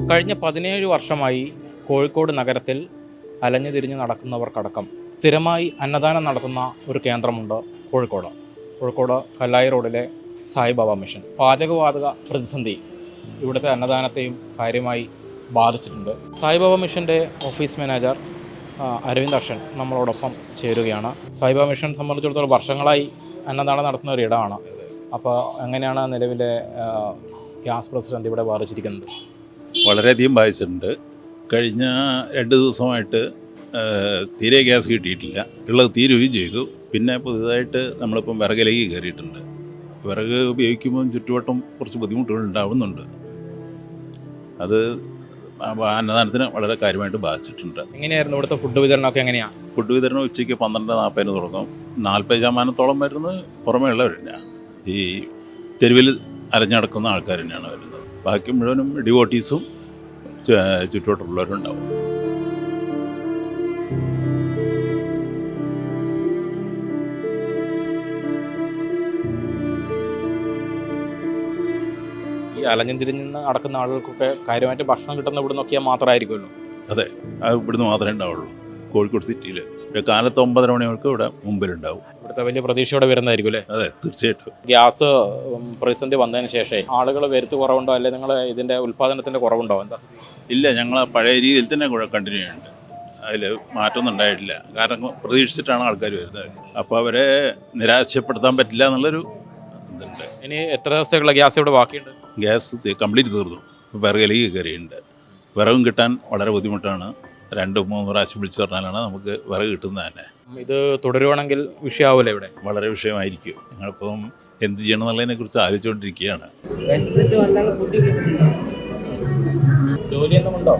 കഴിഞ്ഞ 17 വർഷമായി കോഴിക്കോട് നഗരത്തിൽ അലഞ്ഞു തിരിഞ്ഞ് നടക്കുന്നവർക്കടക്കം സ്ഥിരമായി അന്നദാനം നടത്തുന്ന ഒരു കേന്ദ്രമുണ്ട് കോഴിക്കോട് കല്ലായി റോഡിലെ സായിബാബ മിഷൻ. പാചകവാതക പ്രതിസന്ധി ഇവിടുത്തെ അന്നദാനത്തെയും കാര്യമായി ബാധിച്ചിട്ടുണ്ട്. സായിബാബ മിഷൻ്റെ ഓഫീസ് മാനേജർ അരവിന്ദ് അർഷൻ നമ്മളോടൊപ്പം ചേരുകയാണ്. സായിബാബ മിഷൻ സംബന്ധിച്ചിടത്തോളം വർഷങ്ങളായി അന്നദാനം നടത്തുന്ന ഒരു ഇടമാണ്. അപ്പോൾ എങ്ങനെയാണ് നിലവിലെ ഗ്യാസ് പ്രതിസന്ധി ഇവിടെ ബാധിച്ചിരിക്കുന്നത്? വളരെയധികം ബാധിച്ചിട്ടുണ്ട്. കഴിഞ്ഞ 2 ദിവസമായിട്ട് തീരെ ഗ്യാസ് കിട്ടിയിട്ടില്ല. ഉള്ളത് തീരുകയും ചെയ്തു. പിന്നെ പുതുതായിട്ട് നമ്മളിപ്പം വിറകിലേക്ക് കയറിയിട്ടുണ്ട്. വിറക് ഉപയോഗിക്കുമ്പോൾ ചുറ്റുവട്ടം കുറച്ച് ബുദ്ധിമുട്ടുകൾ ഉണ്ടാവുന്നുണ്ട്. അത് അന്നദാനത്തിന് വളരെ കാര്യമായിട്ട് ബാധിച്ചിട്ടുണ്ട്. എങ്ങനെയായിരുന്നു ഇവിടുത്തെ ഫുഡ് വിതരണമൊക്കെ? എങ്ങനെയാണ് ഫുഡ് വിതരണം? ഉച്ചയ്ക്ക് 12:40 തുടങ്ങും. 40% വരുന്നത് പുറമേ ഉള്ളവർ തന്നെയാണ്. ഈ തെരുവിൽ അലഞ്ഞടക്കുന്ന ആൾക്കാർ തന്നെയാണ് വരുന്നത്. ബാക്കി മുഴുവനും ഡിവോട്ടീസും ചുറ്റുവട്ടുള്ളവരുണ്ടാവും. ഈ അലഞ്ഞും തിരിഞ്ഞ് നടക്കുന്ന ആളുകൾക്കൊക്കെ കാര്യമായിട്ട് ഭക്ഷണം കിട്ടുന്ന ഇവിടെ നോക്കിയാൽ മാത്രമായിരിക്കുമല്ലോ. അതെ, അത് ഇവിടുന്ന് മാത്രമേ ഉണ്ടാവുള്ളൂ. കോഴിക്കോട് സിറ്റിയിൽ കാലത്ത് 9:30 മണികൾക്ക് ഇവിടെ മുമ്പിലുണ്ടാവും. ഇവിടുത്തെ വലിയ പ്രതീക്ഷയോടെ വരുന്നതായിരിക്കും അല്ലേ? അതെ, തീർച്ചയായിട്ടും. ഗ്യാസ് പ്രതിസന്ധി വന്നതിന് ശേഷം ആളുകൾ വരുത്ത് കുറവുണ്ടോ, അല്ലെങ്കിൽ നിങ്ങൾ ഇതിൻ്റെ ഉൽപ്പാദനത്തിൻ്റെ കുറവുണ്ടോ? എന്താ? ഇല്ല, ഞങ്ങൾ പഴയ രീതിയിൽ തന്നെ കണ്ടിന്യൂ ചെയ്യുന്നുണ്ട്. അതിൽ മാറ്റമൊന്നും ഉണ്ടായിട്ടില്ല. കാരണം പ്രതീക്ഷിച്ചിട്ടാണ് ആൾക്കാർ വരുന്നത്. അപ്പോൾ അവരെ നിരാശപ്പെടുത്താൻ പറ്റില്ല എന്നുള്ളൊരു ഇതുണ്ട്. ഇനി എത്ര ദിവസത്തേക്കുള്ള ഗ്യാസ് ഇവിടെ ബാക്കിയുണ്ട്? ഗ്യാസ് കംപ്ലീറ്റ് തീർന്നു. വിറകിലേക്ക് കയറിയിട്ടുണ്ട്. വിറകും കിട്ടാൻ വളരെ ബുദ്ധിമുട്ടാണ്. 2-3 പ്രാവശ്യം വിളിച്ചു പറഞ്ഞാലാണ് നമുക്ക് വിറക് കിട്ടുന്നത് തന്നെ. ഇത് തുടരുവാണെങ്കിൽ വിഷയമാവില്ല ഇവിടെ? വളരെ വിഷയമായിരിക്കും. ഞങ്ങളിപ്പം എന്ത് ചെയ്യണം എന്നുള്ളതിനെ കുറിച്ച് ആലോചിച്ചുകൊണ്ടിരിക്കുകയാണ്. ജോലി എന്തുമുണ്ടോ?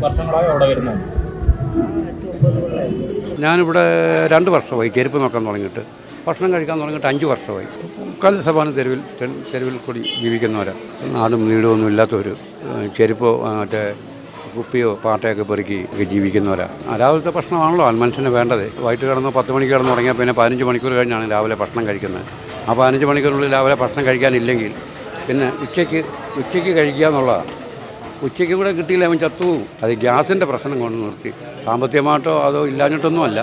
വർഷങ്ങളായി അവിടെ വരുന്നത്. ഞാനിവിടെ 2 വർഷമായി ചെരുപ്പ് നോക്കാൻ തുടങ്ങിയിട്ട്. ഭക്ഷണം കഴിക്കാൻ തുടങ്ങിയിട്ട് 5 വർഷമായി. കൽസഭാനം തെരുവിൽ കൂടി ജീവിക്കുന്നവരാണ്. നാടും വീടുമൊന്നും ഇല്ലാത്തവർ ചെരുപ്പോ മറ്റേ കുപ്പിയോ പാട്ടയൊക്കെ പെറുക്കി ജീവിക്കുന്നവരാണ്. രാവിലത്തെ ഭക്ഷണമാണല്ലോ മനുഷ്യന് വേണ്ടത്. വൈകിട്ട് കിടന്ന് 10 മണിക്ക് കിടന്ന് തുടങ്ങിയാൽ പിന്നെ 15 മണിക്കൂർ കഴിഞ്ഞാണ് രാവിലെ ഭക്ഷണം കഴിക്കുന്നത്. ആ 15 മണിക്കൂറിനുള്ളിൽ രാവിലെ ഭക്ഷണം കഴിക്കാനില്ലെങ്കിൽ പിന്നെ ഉച്ചയ്ക്ക് കഴിക്കുക എന്നുള്ളതാണ്. ഉച്ചയ്ക്ക് കൂടെ കിട്ടിയില്ല അവൻ ചത്തുപോകും. അത് ഗ്യാസിൻ്റെ പ്രശ്നം കൊണ്ട് നിർത്തി. സാമ്പത്തികമായിട്ടോ അതോ ഇല്ലാഞ്ഞിട്ടൊന്നുമല്ല,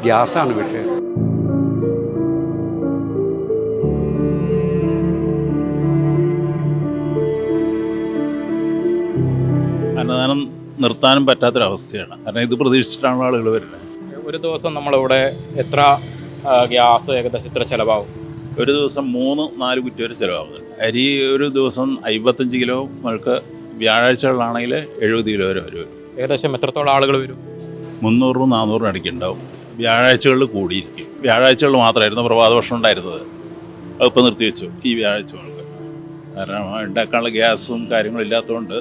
ഗ്യാസാണ് വിഷയം. അന്നദാനം നിർത്താനും പറ്റാത്തൊരവസ്ഥയാണ്. കാരണം ഇത് പ്രതീക്ഷിച്ചിട്ടാണ് ആളുകൾ വരുന്നത്. ഒരു ദിവസം നമ്മളിവിടെ എത്ര ഗ്യാസ് ഏകദേശം എത്ര ചിലവാകും? ഒരു ദിവസം 3-4 കുറ്റി വരെ ചിലവാകുന്നുണ്ട്. അരി ഒരു ദിവസം 55 കിലോ. നമുക്ക് വ്യാഴാഴ്ചകളിലാണെങ്കിൽ 70 കിലോ വരെ വരും. ഏകദേശം എത്രത്തോളം ആളുകൾ വരും? 300-400 ഇടയ്ക്ക് ഉണ്ടാവും. വ്യാഴാഴ്ചകളിൽ കൂടിയിരിക്കും. വ്യാഴാഴ്ചകളിൽ മാത്രമായിരുന്നു പ്രഭാത ഭക്ഷണം ഉണ്ടായിരുന്നത്. അതിപ്പോൾ നിർത്തിവെച്ചു ഈ വ്യാഴാഴ്ചകൾക്ക്. കാരണം ഉണ്ടാക്കാനുള്ള ഗ്യാസും കാര്യങ്ങളും ഇല്ലാത്തതുകൊണ്ട്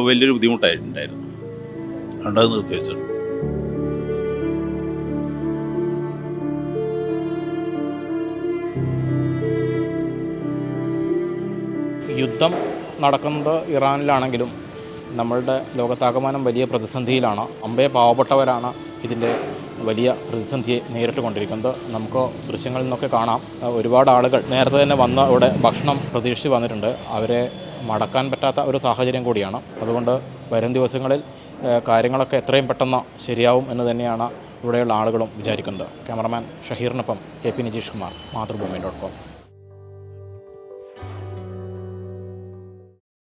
വലിയൊരു ബുദ്ധിമുട്ടായിട്ടുണ്ടായിരുന്നു. അതുകൊണ്ട് അത് നിർത്തിവെച്ചു. യുദ്ധം നടക്കുന്നത് ഇറാനിലാണെങ്കിലും നമ്മളുടെ ലോകത്താകമാനം വലിയ പ്രതിസന്ധിയിലാണ്. അമ്പേ പാവപ്പെട്ടവരാണ് ഇതിൻ്റെ വലിയ പ്രതിസന്ധിയെ നേരിട്ട് കൊണ്ടിരിക്കുന്നത്. നമുക്ക് ദൃശ്യങ്ങളിൽ നിന്നൊക്കെ കാണാം. ഒരുപാട് ആളുകൾ നേരത്തെ തന്നെ വന്ന് ഇവിടെ ഭക്ഷണം പ്രതീക്ഷിച്ച് വന്നിട്ടുണ്ട്. അവരെ മടക്കാൻ പറ്റാത്ത ഒരു സാഹചര്യം കൂടിയാണ്. അതുകൊണ്ട് വരും ദിവസങ്ങളിൽ കാര്യങ്ങളൊക്കെ എത്രയും പെട്ടെന്ന് ശരിയാവും എന്ന് തന്നെയാണ് ഇവിടെയുള്ള ആളുകളും വിചാരിക്കുന്നത്. ക്യാമറമാൻ ഷഹീറിനൊപ്പം KP നിജീഷ് കുമാർ, മാതൃഭൂമി.com.